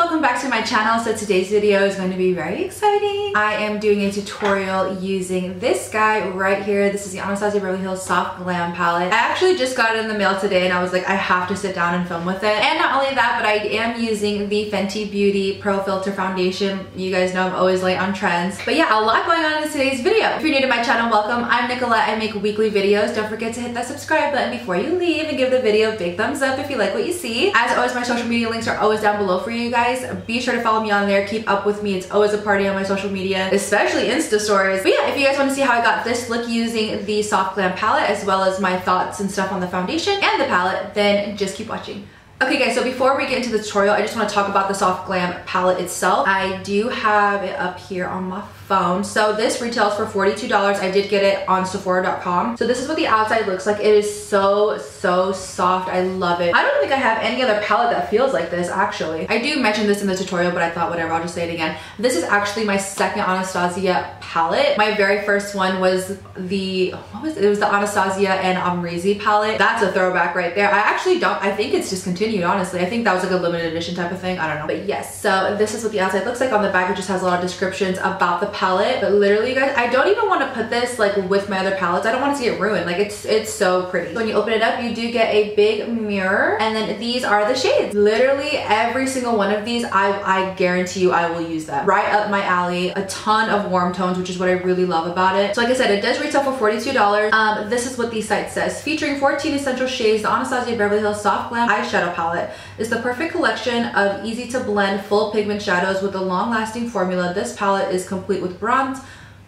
welcome back to my channel. So today's video is going to be very exciting. I am doing a tutorial using this guy right here. This is the Anastasia Beverly Hills Soft Glam palette. I actually just got it in the mail today and I was like, I have to sit down and film with it. And not only that, but I am using the Fenty Beauty Pro Filter Foundation. You guys know I'm always late on trends. But yeah, a lot going on in today's video. If you're new to my channel, welcome. I'm Nicolette. I make weekly videos. Don't forget to hit that subscribe button before you leave and give the video a big thumbs up if you like what you see. As always, my social media links are always down below for you guys. Be sure to follow me on there. Keep up with me. It's always a party on my social media, especially Insta stories. But yeah, if you guys want to see how I got this look using the Soft Glam palette, as well as my thoughts and stuff on the foundation and the palette, then just keep watching. Okay guys, so before we get into the tutorial, I just want to talk about the Soft Glam palette itself. I do have it up here on my phone. So this retails for $42. I did get it on Sephora.com. So this is what the outside looks like. It is so soft. I love it. I don't think I have any other palette that feels like this actually. I do mention this in the tutorial, but I thought whatever, I'll just say it again. This is actually my second Anastasia palette. My very first one was the, it was the Anastasia and Amrezy palette. That's a throwback right there. I think it's discontinued, honestly. I think that was like a limited edition type of thing. I don't know. But yes, so this is what the outside looks like. On the back, it just has a lot of descriptions about the palette. But literally, you guys, I don't even want to put this like with my other palettes. I don't want to see it ruined. Like it's so pretty. When you open it up, you do get a big mirror, and then these are the shades. Literally every single one of these, I guarantee you I will use them. Right up my alley. A ton of warm tones, which is what I really love about it. So like I said, it does retail for $42. This is what the site says. Featuring 14 essential shades, the Anastasia Beverly Hills Soft Glam eyeshadow palette is the perfect collection of easy to blend full pigment shadows with a long-lasting formula. This palette is complete with bronze,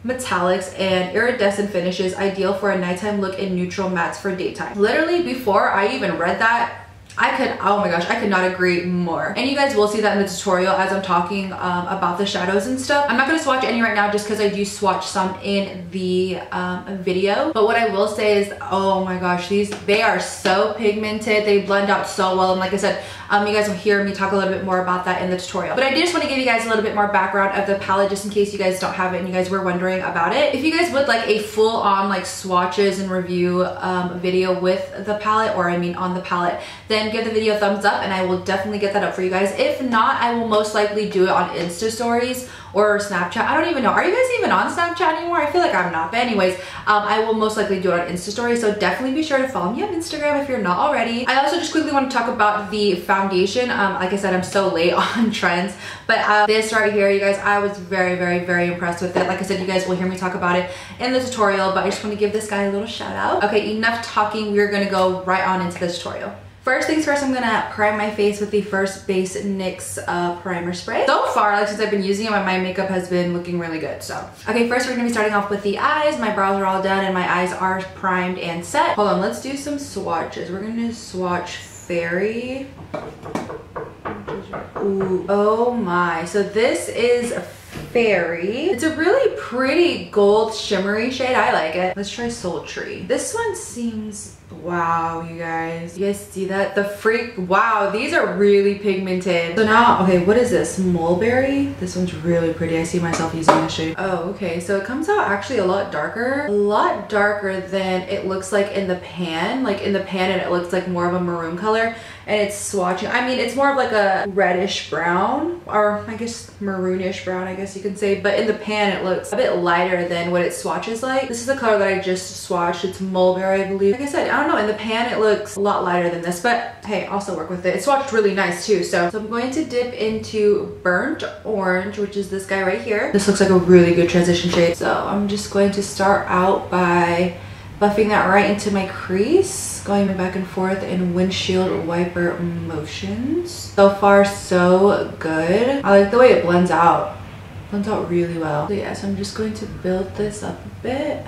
metallics, and iridescent finishes, ideal for a nighttime look in neutral mattes for daytime. Literally, before I even read that, oh my gosh, I could not agree more. And you guys will see that in the tutorial as I'm talking about the shadows and stuff. I'm not going to swatch any right now just because I do swatch some in the video. But what I will say is, oh my gosh, they are so pigmented. They blend out so well. And like I said, you guys will hear me talk a little bit more about that in the tutorial. But I do just want to give you guys a little bit more background of the palette just in case you guys don't have it and you guys were wondering about it. If you guys would like a full-on like swatches and review video with the palette, or I mean on the palette, then give the video a thumbs up and I will definitely get that up for you guys. If not, I will most likely do it on Insta stories or Snapchat. I don't even know. Are you guys even on Snapchat anymore? I feel like I'm not. But anyways, I will most likely do it on Insta stories. So definitely be sure to follow me on Instagram if you're not already. I also just quickly want to talk about the foundation. Like I said, I'm so late on trends. But this right here, you guys, I was very impressed with it. Like I said, you guys will hear me talk about it in the tutorial. But I just want to give this guy a little shout out. Okay, enough talking. We're going to go right on into the tutorial. First things first, I'm gonna prime my face with the first base NYX primer spray. So far, like since I've been using it, my makeup has been looking really good. So, okay, first we're gonna be starting off with the eyes. My brows are all done and my eyes are primed and set. Hold on, let's do some swatches. We're gonna swatch Fairy. Ooh, oh my. So this is Fairy. It's a really pretty gold shimmery shade. I like it. Let's try Sultry. This one seems, wow, you guys see that? The freak, wow, these are really pigmented. So now, okay, what is this? Mulberry? This one's really pretty. I see myself using this shade. Oh, okay, so it comes out actually a lot darker than it looks like in the pan. Like in the pan, and it looks like more of a maroon color, and it's swatching. I mean, it's more of like a reddish brown, or I guess maroonish brown, I guess you can say, but in the pan it looks a bit lighter than what it swatches like. This is the color that I just swatched. It's Mulberry, I believe. Like I said, I don't know, in the pan it looks a lot lighter than this, but hey, I'll still work with it. It swatched really nice too. So I'm going to dip into Burnt Orange, which is this guy right here. This looks like a really good transition shade. So I'm just going to start out by buffing that right into my crease, going back and forth in windshield wiper motions. So far, so good. I like the way it blends out. Blends out really well. So yeah, so I'm just going to build this up a bit.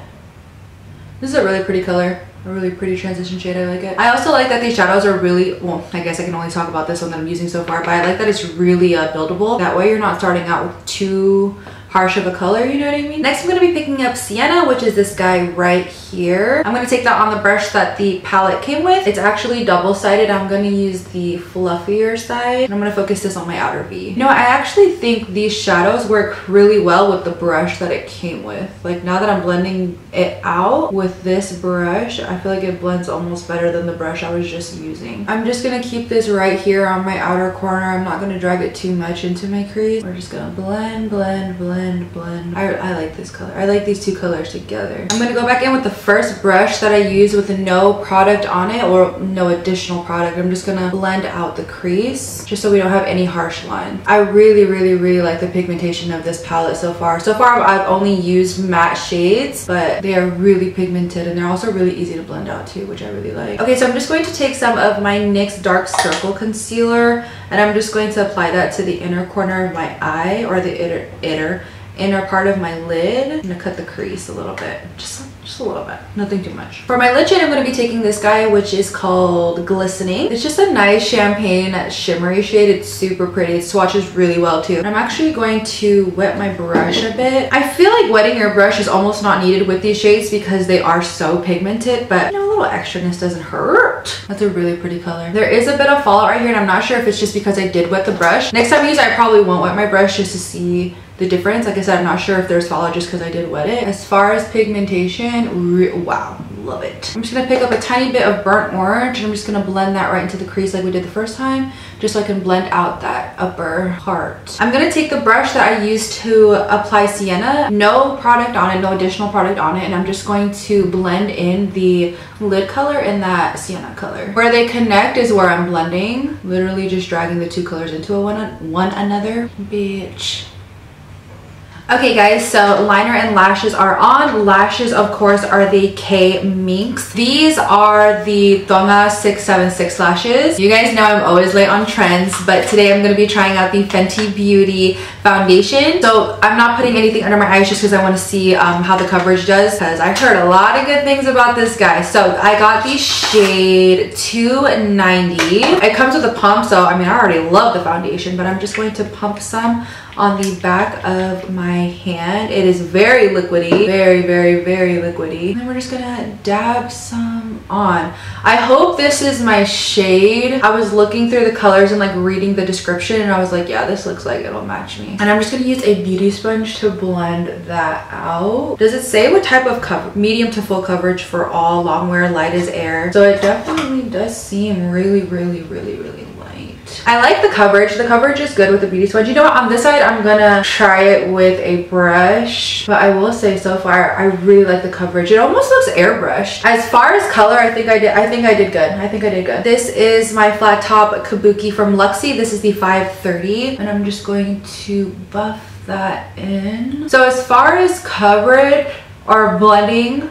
This is a really pretty color. A really pretty transition shade. I like it. I also like that these shadows are really, well, I guess I can only talk about this one that I'm using so far, but I like that it's really buildable. That way you're not starting out with too harsh of a color, you know what I mean? Next, I'm going to be picking up Sienna, which is this guy right here. I'm going to take that on the brush that the palette came with. It's actually double-sided. I'm going to use the fluffier side. And I'm going to focus this on my outer V. You know, I actually think these shadows work really well with the brush that it came with. Like, now that I'm blending it out with this brush, I feel like it blends almost better than the brush I was just using. I'm just gonna keep this right here on my outer corner. I'm not gonna drag it too much into my crease. We're just gonna blend, blend, blend, blend. I like this color. I like these two colors together. I'm gonna go back in with the first brush that I use with no product on it or no additional product. I'm just gonna blend out the crease just so we don't have any harsh line. I really, really, really like the pigmentation of this palette so far. So far, I've only used matte shades, but they are really pigmented and they're also really easy to blend out too, which I really like. Okay, so I'm just going to take some of my NYX Dark Circle Concealer and I'm just going to apply that to the inner corner of my eye, or the inner part of my lid. I'm gonna cut the crease a little bit, just a little bit, nothing too much. For my lid shade, I'm going to be taking this guy, which is called Glistening. It's just a nice champagne shimmery shade. It's super pretty. It swatches really well too. And I'm actually going to wet my brush a bit. I feel like wetting your brush is almost not needed with these shades because they are so pigmented, but you know, a little extraness doesn't hurt. That's a really pretty color. There is a bit of fallout right here and I'm not sure if it's just because I did wet the brush. Next time I use it, I probably won't wet my brush just to see the difference. Like I said, I'm not sure if there's fallout just because I did wet it. As far as pigmentation, wow, love it. I'm just gonna pick up a tiny bit of burnt orange and I'm just gonna blend that right into the crease like we did the first time, just so I can blend out that upper part. I'm gonna take the brush that I used to apply sienna, no product on it, no additional product on it, and I'm just going to blend in the lid color and that sienna color. Where they connect is where I'm blending, literally just dragging the two colors into one another. Bitch. Okay guys, so liner and lashes are on. Lashes, of course, are the KMYNX. These are the TONGA 676 lashes. You guys know I'm always late on trends, but today I'm going to be trying out the Fenty Beauty foundation. So I'm not putting anything under my eyes just because I want to see how the coverage does, because I heard a lot of good things about this guy. So I got the shade 290. It comes with a pump, so I mean, I already love the foundation, but I'm just going to pump some on the back of my hand. It is very liquidy, very, very, very liquidy. And then we're just gonna dab some on. I hope this is my shade. I was looking through the colors and like reading the description and I was like, yeah, this looks like it'll match me. And I'm just gonna use a beauty sponge to blend that out. Does it say what type of cover? Medium to full coverage for all, long wear, light as air. So it definitely does seem really, really, really, really light. I like the coverage. The coverage is good with the beauty sponge. You know what? On this side, I'm gonna try it with a brush, but I will say so far, I really like the coverage. It almost looks airbrushed. As far as color, I think I did good. This is my flat top Kabuki from Luxie. This is the 530, and I'm just going to buff that in. So as far as coverage or blending,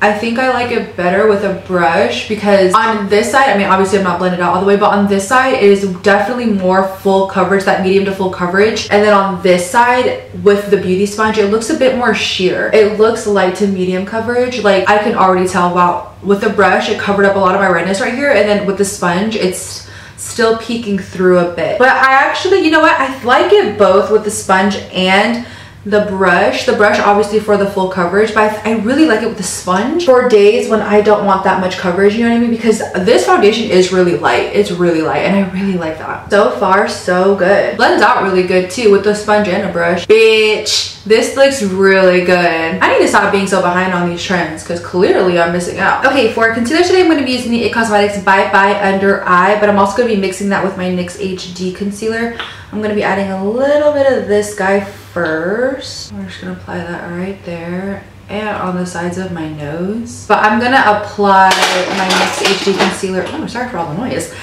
I think I like it better with a brush, because on this side, I mean, obviously I'm not blended out all the way, but on this side it is definitely more full coverage, that medium to full coverage. And then on this side with the beauty sponge, it looks a bit more sheer. It looks light to medium coverage. Like I can already tell, wow, with the brush, it covered up a lot of my redness right here. And then with the sponge, it's still peeking through a bit. But I actually, you know what? I like it both with the sponge and the brush. The brush obviously for the full coverage, but I really like it with the sponge for days when I don't want that much coverage, you know what I mean? Because this foundation is really light. It's really light and I really like that. So far, so good. Blends out really good too with the sponge and a brush. Bitch, this looks really good. I need to stop being so behind on these trends because clearly I'm missing out. Okay, for concealer today, I'm going to be using the IT Cosmetics Bye Bye Under Eye, but I'm also going to be mixing that with my NYX HD concealer. I'm going to be adding a little bit of this guy first. I'm just going to apply that right there and on the sides of my nose. But I'm going to apply my NYX HD concealer, oh, sorry for all the noise,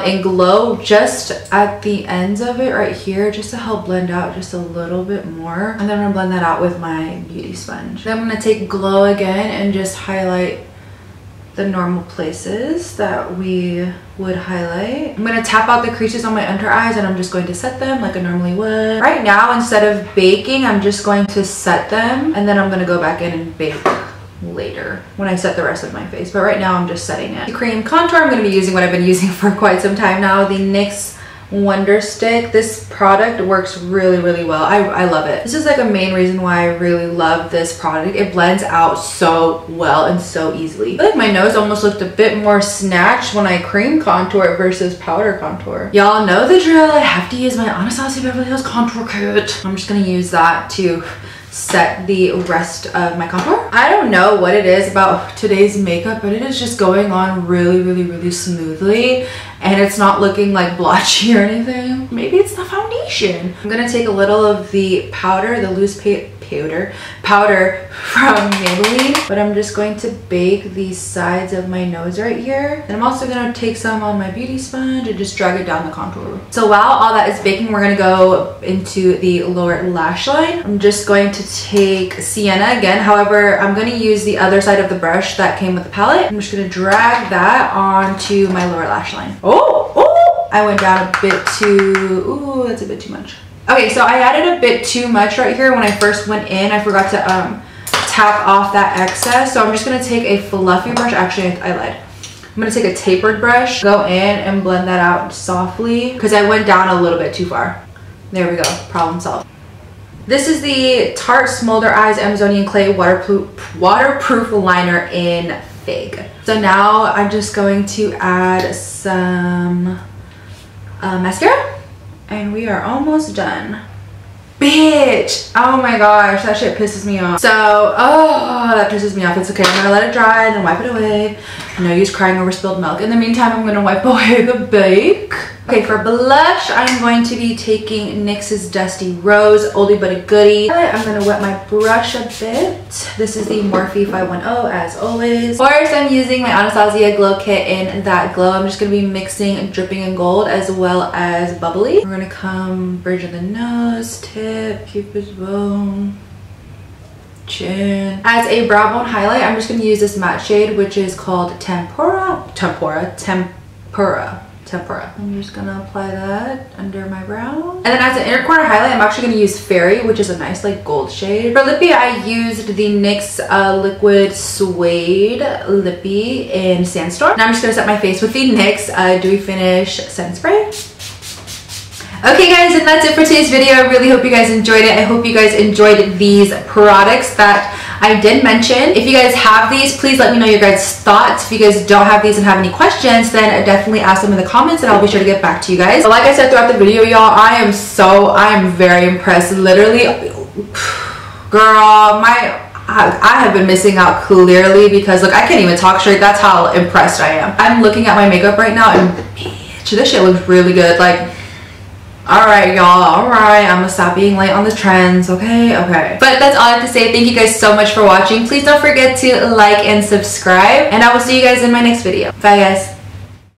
in Glow just at the ends of it right here, just to help blend out just a little bit more. And then I'm going to blend that out with my beauty sponge. Then I'm going to take Glow again and just highlight the normal places that we would highlight. I'm going to tap out the creases on my under eyes and I'm just going to set them like I normally would. Right now, instead of baking, I'm just going to set them and then I'm going to go back in and bake later when I set the rest of my face. But right now I'm just setting it. The cream contour, I'm going to be using what I've been using for quite some time now, the NYX Wonder Stick. This product works really, really well. I love it. This is like a main reason why I really love this product. It blends out so well and so easily. I feel like my nose almost looked a bit more snatched when I cream contour versus powder contour. Y'all know the drill. I have to use my Anastasia Beverly Hills Contour Kit. I'm just gonna use that to set the rest of my contour. I don't know what it is about today's makeup, but it is just going on really smoothly, and it's not looking like blotchy or anything. Maybe it's the foundation. I'm gonna take a little of the powder, the loose powder from Maybelline, but I'm just going to bake the sides of my nose right here. And I'm also gonna take some on my beauty sponge and just drag it down the contour. So while all that is baking, we're gonna go into the lower lash line. I'm just going to take Sienna again. However, I'm gonna use the other side of the brush that came with the palette. I'm just gonna drag that onto my lower lash line. Oh, I went down a bit too, ooh, that's a bit too much. Okay, so I added a bit too much right here. When I first went in, I forgot to tap off that excess. So I'm just gonna take a fluffy brush. Actually, I lied. I'm gonna take a tapered brush, go in and blend that out softly because I went down a little bit too far. There we go, problem solved. This is the Tarte Smolder Eyes Amazonian Clay waterproof liner in Fig. So now I'm just going to add some mascara. And we are almost done. Bitch! Oh my gosh, that shit pisses me off. So, oh, that pisses me off. It's okay, I'm gonna let it dry and then wipe it away. No use crying over spilled milk. In the meantime, I'm gonna wipe away the bake. Okay, for blush, I'm going to be taking NYX's Dusty Rose, oldie but a goodie. I'm gonna wet my brush a bit. This is the Morphe 510, as always. First, I'm using my Anastasia Glow Kit in That Glow. I'm just gonna be mixing Dripping in Gold as well as Bubbly. We're gonna come bridge of the nose, tip, Cupid's bow, chin. As a brow bone highlight, I'm just gonna use this matte shade, which is called Tempura. I'm just gonna apply that under my brow. And then as an inner corner highlight, I'm actually gonna use Fairy, which is a nice like gold shade. For Lippie, I used the NYX Liquid Suede Lippie in Sandstorm. Now I'm just gonna set my face with the NYX Dewy Finish Setting Spray. Okay guys, and that's it for today's video. I really hope you guys enjoyed it. I hope you guys enjoyed these products that I did mention. If you guys have these, please let me know your guys' thoughts. If you guys don't have these and have any questions, then definitely ask them in the comments and I'll be sure to get back to you guys. But like I said throughout the video, y'all, I am very impressed. Literally, girl, I have been missing out clearly because look, I can't even talk straight. That's how impressed I am. I'm looking at my makeup right now and bitch, this shit looks really good. Like, alright y'all, alright, I'm gonna stop being late on the trends, okay? But that's all I have to say. Thank you guys so much for watching. Please don't forget to like and subscribe, and I will see you guys in my next video. Bye guys.